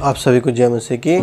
आप सभी को जय मसीह की।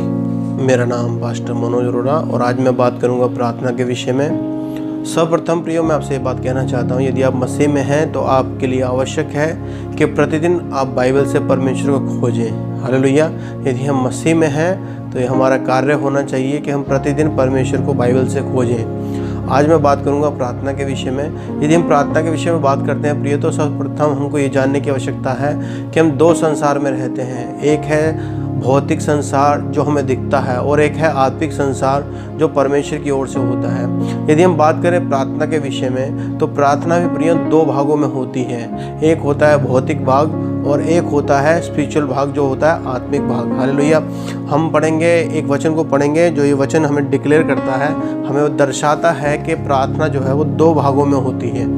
मेरा नाम पास्टर मनोज अरोड़ा और आज मैं बात करूंगा प्रार्थना के विषय में। सर्वप्रथम प्रियो, मैं आपसे ये बात कहना चाहता हूँ, यदि आप मसीह में हैं तो आपके लिए आवश्यक है कि प्रतिदिन आप बाइबल से परमेश्वर को खोजें। हालेलुया। यदि हम मसीह में हैं तो ये हमारा कार्य होना चाहिए कि हम प्रतिदिन परमेश्वर को बाइबल से खोजें। आज मैं बात करूंगा प्रार्थना के विषय में। यदि हम प्रार्थना के विषय में बात करते हैं प्रिय, तो सर्वप्रथम हमको ये जानने की आवश्यकता है कि हम दो संसार में रहते हैं। एक है भौतिक संसार जो हमें दिखता है और एक है आत्मिक संसार जो परमेश्वर की ओर से होता है। यदि हम बात करें प्रार्थना के विषय में तो प्रार्थना भी प्रिय दो भागों में होती है। एक होता है भौतिक भाग और एक होता है स्पिरिचुअल भाग जो होता है आत्मिक भाग। हालेलुया। हम पढ़ेंगे, एक वचन को पढ़ेंगे जो ये वचन हमें डिक्लेयर करता है, हमें वो दर्शाता है कि प्रार्थना जो है वो दो भागों में होती है।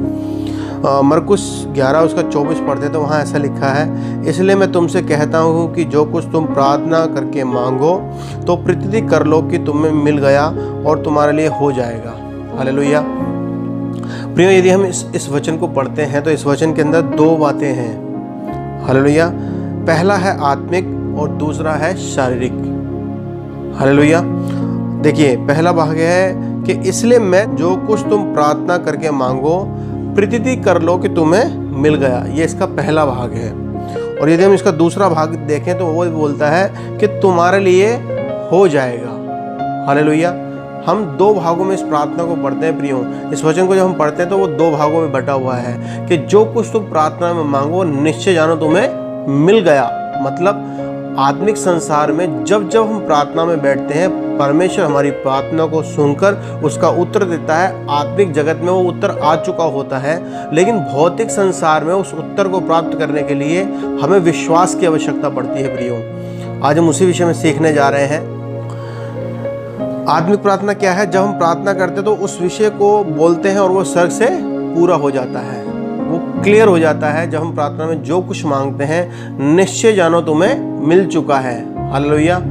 मरकुस 11 उसका 24 पढ़ते तो वहाँ ऐसा लिखा है, इसलिए मैं तुमसे कहता हूँ कि जो कुछ तुम प्रार्थना करके मांगो तो प्रतीति कर लो कि तुम्हें मिल गया और तुम्हारे लिए हो जाएगा। हालेलुया। प्रियो, यदि हम इस वचन को पढ़ते हैं तो इस वचन के अंदर दो बातें हैं। हालेलुया। पहला है आत्मिक और दूसरा है शारीरिक। हालेलुया। देखिए, पहला भाग है कि इसलिए मैं जो कुछ तुम प्रार्थना करके मांगो प्रतीति कर लो कि तुम्हें मिल गया। ये इसका पहला भाग है। और यदि हम इसका दूसरा भाग देखें तो वो बोलता है कि तुम्हारे लिए हो जाएगा। हालेलुया। हम दो भागों में इस प्रार्थना को पढ़ते हैं प्रियो। इस वचन को जब हम पढ़ते हैं तो वो दो भागों में बटा हुआ है कि जो कुछ तुम प्रार्थना में मांगो निश्चय जानो तुम्हें मिल गया। मतलब आत्मिक संसार में जब जब हम प्रार्थना में बैठते हैं, परमेश्वर हमारी प्रार्थना को सुनकर उसका उत्तर देता है। आत्मिक जगत में वो उत्तर आ चुका होता है, लेकिन भौतिक संसार में उस उत्तर को प्राप्त करने के लिए हमें विश्वास की आवश्यकता पड़ती है प्रियो। आज हम उसी विषय में सीखने जा रहे हैं। आत्मिक प्रार्थना क्या है? जब हम प्रार्थना करते हैं तो उस विषय को बोलते हैं और वो स्वर्ग से पूरा हो जाता है, वो क्लियर हो जाता है। जब हम प्रार्थना में जो कुछ मांगते हैं निश्चय जानो तुम्हें मिल चुका है। हालेलुया।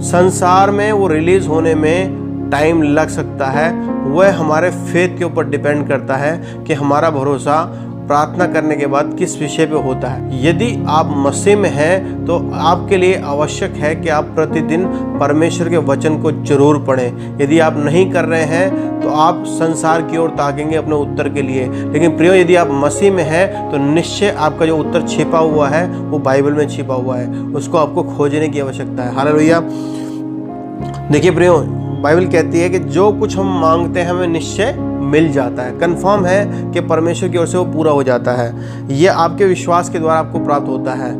संसार में वो रिलीज होने में टाइम लग सकता है, वह हमारे फेथ के ऊपर डिपेंड करता है कि हमारा भरोसा प्रार्थना करने के बाद किस विषय पे होता है। यदि आप मसीह में हैं तो आपके लिए आवश्यक है कि आप प्रतिदिन परमेश्वर के वचन को जरूर पढ़ें। यदि आप नहीं कर रहे हैं तो आप संसार की ओर ताकेंगे अपने उत्तर के लिए। लेकिन प्रियो, यदि आप मसीह में हैं तो निश्चय आपका जो उत्तर छिपा हुआ है वो बाइबल में छिपा हुआ है, उसको आपको खोजने की आवश्यकता है। हालेलुया। देखिए प्रियो, बाइबल कहती है कि जो कुछ हम मांगते हैं हमें निश्चय मिल जाता है। कंफर्म है कि परमेश्वर की ओर से वो पूरा हो जाता है। ये आपके विश्वास के द्वारा आपको प्राप्त होता है।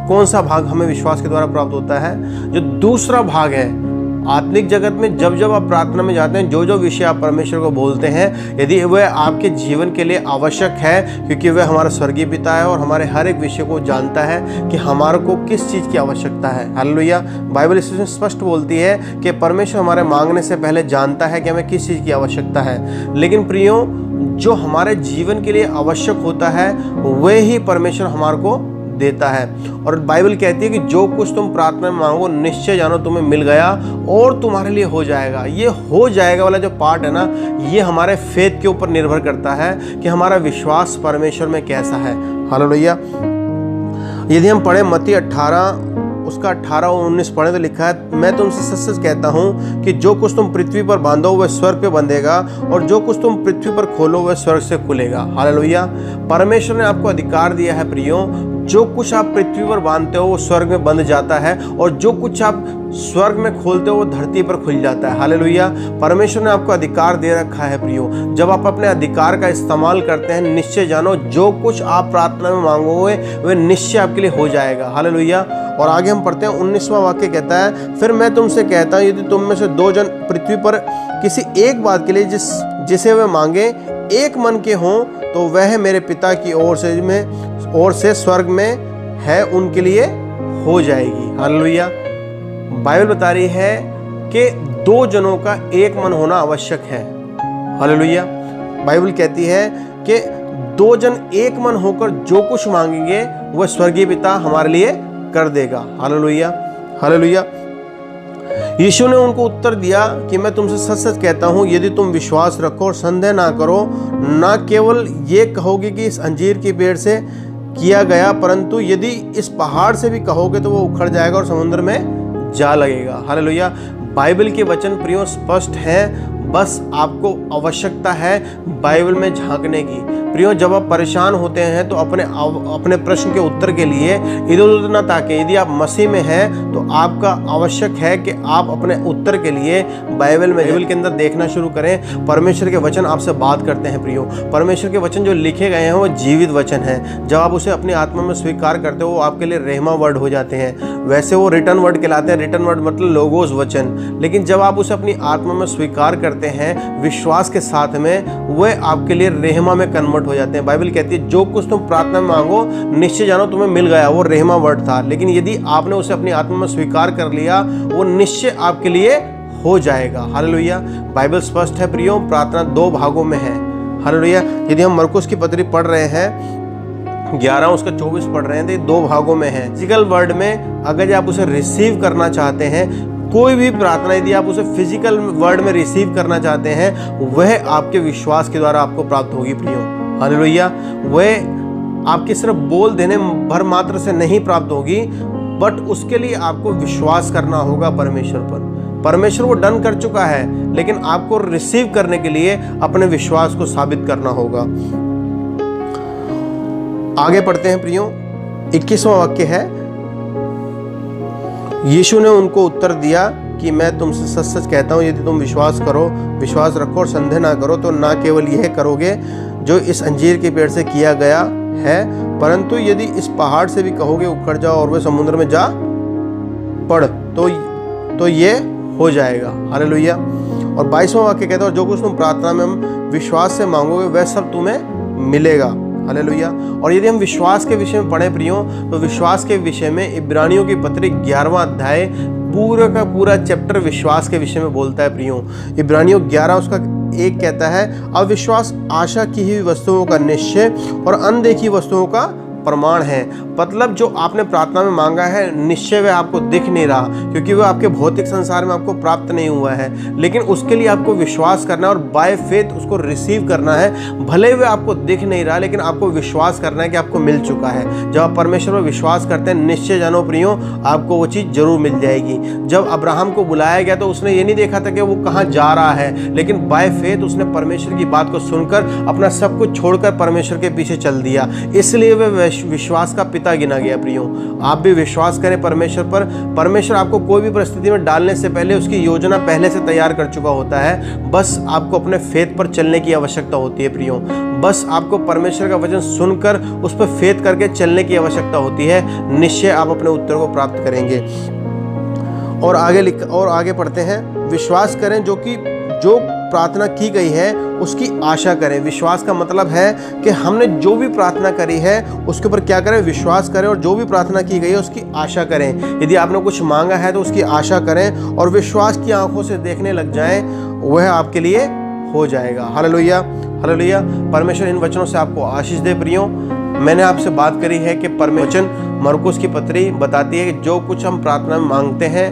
कौन सा भाग हमें विश्वास के द्वारा प्राप्त होता है? जो दूसरा भाग है आत्मिक जगत में। जब जब आप प्रार्थना में जाते हैं, जो जो विषय आप परमेश्वर को बोलते हैं, यदि वह आपके जीवन के लिए आवश्यक है, क्योंकि वह हमारा स्वर्गीय पिता है और हमारे हर एक विषय को जानता है कि हमारे को किस चीज़ की आवश्यकता है। हालेलुया। बाइबल इसमें स्पष्ट बोलती है कि परमेश्वर हमारे मांगने से पहले जानता है कि हमें किस चीज़ की आवश्यकता है। लेकिन प्रियो, जो हमारे जीवन के लिए आवश्यक होता है वह ही परमेश्वर हमारे को देता है। और बाइबल कहती है कि जो कुछ तुम प्रार्थना में मांगो निश्चय जानो तुम्हें मिल गया और तुम्हारे लिए हो जाएगा। ये हो जाएगा वाला जो पार्ट है ना, ये हमारे फेथ के ऊपर निर्भर करता है कि हमारा विश्वास परमेश्वर में कैसा है। हालेलुया। यदि हम पढ़े मत्ती 18 उसका 18 और 19 पढ़े तो लिखा है, मैं तुमसे सच सच कहता हूँ कि जो कुछ तुम पृथ्वी पर बांधो वह स्वर्ग पे बंधेगा और जो कुछ तुम पृथ्वी पर खोलो वह स्वर्ग से खुलेगा। हालेलुया। परमेश्वर ने आपको अधिकार दिया है प्रियो, जो कुछ आप पृथ्वी पर बांधते हो वो स्वर्ग में बंध जाता है और जो कुछ आप स्वर्ग में खोलते हो वो धरती पर खुल जाता है। हालेलुया। परमेश्वर ने आपको अधिकार दे रखा है प्रियो। जब आप अपने अधिकार का इस्तेमाल करते हैं, निश्चय जानो जो कुछ आप प्रार्थना में मांगोगे वह निश्चय आपके लिए हो जाएगा। हालेलुया। और आगे हम पढ़ते हैं, 19वां वाक्य कहता है, फिर मैं तुमसे कहता हूँ यदि तुम में से दो जन पृथ्वी पर किसी एक बात के लिए जिसे वे मांगे एक मन के हों तो वह मेरे पिता की ओर से स्वर्ग में है उनके लिए हो जाएगी। हालेलुया। बाइबल बता रही है कि दो जनों का एक मन होना आवश्यक है। हालेलुया। बाइबल कहती है कि दो जन एक मन होकर जो कुछ मांगेंगे वह स्वर्गीय पिता हमारे लिए कर देगा। हालेलुया। हालेलुया। यीशु ने उनको उत्तर दिया कि मैं तुमसे सच सच कहता हूँ, यदि तुम विश्वास रखो और संदेह ना करो, ना केवल ये कहोगे कि इस अंजीर के पेड़ से किया गया, परंतु यदि इस पहाड़ से भी कहोगे तो वो उखड़ जाएगा और समुद्र में जा लगेगा। हालेलुया। बाइबल के वचन प्रियो स्पष्ट हैं, बस आपको आवश्यकता है बाइबल में झांकने की। प्रियो, जब आप परेशान होते हैं तो अपने प्रश्न के उत्तर के लिए इधर उधर ना ताकें। यदि आप मसीह में हैं तो आपका आवश्यक है कि आप अपने उत्तर के लिए बाइबल के अंदर देखना शुरू करें। परमेश्वर के वचन आपसे बात करते हैं प्रियो। परमेश्वर के वचन जो लिखे गए हैं वो जीवित वचन हैं। जब आप उसे अपनी आत्मा में स्वीकार करते हो वो आपके लिए रहमा वर्ड हो जाते हैं। वैसे वो रिटर्न वर्ड कहलाते हैं, रिटर्न वर्ड मतलब लोगोस वचन, लेकिन जब आप उसे अपनी आत्मा में स्वीकार करते हैं विश्वास के साथ में, वह आपके लिए रहमा में कन्वर्ट हो जाते हैं। बाइबल कहती है जो कुछ तुम प्रार्थना में मांगो निश्चय जानो तुम्हें मिल गया। वो रहमा वर्ड था, लेकिन यदि आपने उसे अपनी आत्मा में स्वीकार कर लिया वो निश्चय आपके लिए हो जाएगा। हालेलुया। बाइबल स्पष्ट है प्रियो, प्रार्थना 2 भागों में है। हालेलुया। यदि हम मरकुस की पत्री पढ़ रहे हैं 11 उसका 24 पढ़ रहे हैं तो ये 2 भागों में है। फिजिकल वर्ड में अगर आप उसे रिसीव करना चाहते हैं, कोई भी प्रार्थना यदि आप उसे फिजिकल वर्ड में रिसीव करना चाहते हैं, वह आपके विश्वास के द्वारा आपको प्राप्त होगी प्रियो। हालेलुया। वह आपके सिर्फ बोल देने भर मात्र से नहीं प्राप्त होगी, बट उसके लिए आपको विश्वास करना होगा परमेश्वर पर। परमेश्वर वो डन कर चुका है, लेकिन आपको रिसीव करने के लिए अपने विश्वास को साबित करना होगा। आगे पढ़ते हैं प्रियो, 21वां वाक्य है, यीशु ने उनको उत्तर दिया कि मैं तुमसे सच सच कहता हूँ, यदि तुम विश्वास रखो और संदेह ना करो तो ना केवल यह करोगे जो इस अंजीर के पेड़ से किया गया है, परंतु यदि इस पहाड़ से भी कहोगे उखड़ जाओ और वह समुद्र में जा पड़ तो ये हो जाएगा। हालेलुया। और 22वां वाक्य कहता है, जो कुछ तुम प्रार्थना में विश्वास से मांगोगे वह सब तुम्हें मिलेगा। हालेलुया। और यदि हम विश्वास के विषय में पढ़ें प्रियो, तो विश्वास के विषय में इब्रानियों की पत्री 11वां अध्याय पूरा का पूरा चैप्टर विश्वास के विषय में बोलता है प्रियो। इब्रानियों 11 उसका 1 कहता है, अविश्वास आशा की हुई वस्तुओं का निश्चय और अनदेखी वस्तुओं का प्रमाण है। मतलब जो आपने प्रार्थना में मांगा है निश्चय वह आपको दिख नहीं रहा, क्योंकि वह आपके भौतिक संसार में आपको प्राप्त नहीं हुआ है, लेकिन उसके लिए आपको विश्वास करना है और बाय फेथ उसको रिसीव करना है। भले वह आपको दिख नहीं रहा, लेकिन आपको विश्वास करना है कि आपको मिल चुका है। जब आप परमेश्वर पर विश्वास करते हैं, निश्चय जानो प्रियो आपको वो चीज़ जरूर मिल जाएगी। जब अब्राहम को बुलाया गया तो उसने ये नहीं देखा था कि वो कहाँ जा रहा है, लेकिन बाय फेथ उसने परमेश्वर की बात को सुनकर अपना सब कुछ छोड़कर परमेश्वर के पीछे चल दिया, इसलिए वह विश्वास का पिता गिना गया प्रियो। आप भी विश्वास करें परमेश्वर पर। परमेश्वर आपको कोई भी परिस्थिति में डालने से पहले उसकी योजना पहले से तैयार कर चुका होता है। बस आपको अपने फेथ पर चलने की आवश्यकता होती है प्रियो। बस आपको परमेश्वर का वचन सुनकर उस पर फेथ करके चलने की आवश्यकता होती है। निश्चय आप अपने उत्तर को प्राप्त करेंगे। और आगे पढ़ते हैं, विश्वास करें जो प्रार्थना की गई है उसकी आशा करें। विश्वास का मतलब है कि हमने जो भी प्रार्थना करी है उसके ऊपर क्या करें, विश्वास करें, और जो भी प्रार्थना की गई है उसकी आशा करें। यदि आपने कुछ मांगा है तो उसकी आशा करें और विश्वास की आंखों से देखने लग जाएं, वह आपके लिए हो जाएगा। हालेलुया। हालेलुया। परमेश्वर इन वचनों से आपको आशीष दे प्रियो। मैंने आपसे बात करी है कि परमेश्वर मरकुस की पत्री बताती है कि जो कुछ हम प्रार्थना में मांगते हैं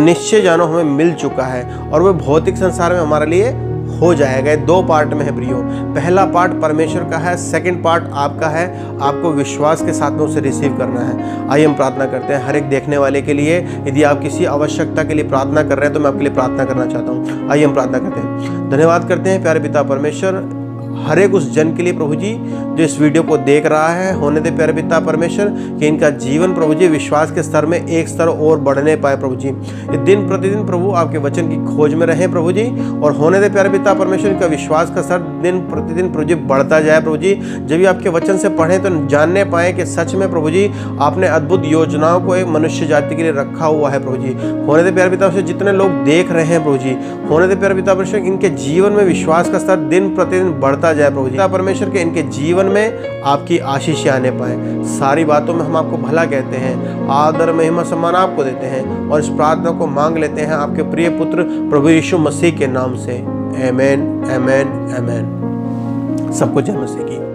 निश्चय जानो हमें मिल चुका है और वह भौतिक संसार में हमारे लिए हो जाएगा। 2 पार्ट में है प्रियो। पहला पार्ट परमेश्वर का है, सेकंड पार्ट आपका है। आपको विश्वास के साथ में उसे रिसीव करना है। आइए हम प्रार्थना करते हैं हर एक देखने वाले के लिए। यदि आप किसी आवश्यकता के लिए प्रार्थना कर रहे हैं तो मैं आपके लिए प्रार्थना करना चाहता हूँ। आइए हम प्रार्थना करते हैं। धन्यवाद करते हैं प्यारे पिता परमेश्वर, हर एक उस जन के लिए प्रभु जी जो इस वीडियो को देख रहा है। होने दे प्यारे पिता परमेश्वर कि इनका जीवन प्रभु जी विश्वास के स्तर में एक स्तर और बढ़ने पाए प्रभु जी। ये दिन प्रतिदिन प्रभु आपके वचन की खोज में रहे प्रभु जी, और होने दे प्यारे पिता परमेश्वर इनका विश्वास का स्तर दिन प्रतिदिन प्रभु जी बढ़ता जाए प्रभु जी। जब भी आपके वचन से पढ़ें तो जानने पाए कि सच में प्रभु जी आपने अद्भुत योजनाओं को एक मनुष्य जाति के लिए रखा हुआ है प्रभु जी। होने दे प्यारे पिता परमेश्वर जितने लोग देख रहे हैं प्रभु जी, होने दे प्यारे पिता परमेश्वर इनके जीवन में विश्वास का स्तर दिन प्रतिदिन बढ़ता जाए प्रभु जी। परमेश्वर के इनके जीवन में आपकी आशीष आने पाए। सारी बातों में हम आपको भला कहते हैं, आदर महिमा सम्मान आपको देते हैं और इस प्रार्थना को मांग लेते हैं आपके प्रिय पुत्र प्रभु यीशु मसीह के नाम से। आमीन, आमीन, आमीन। सबको जय मसीह की।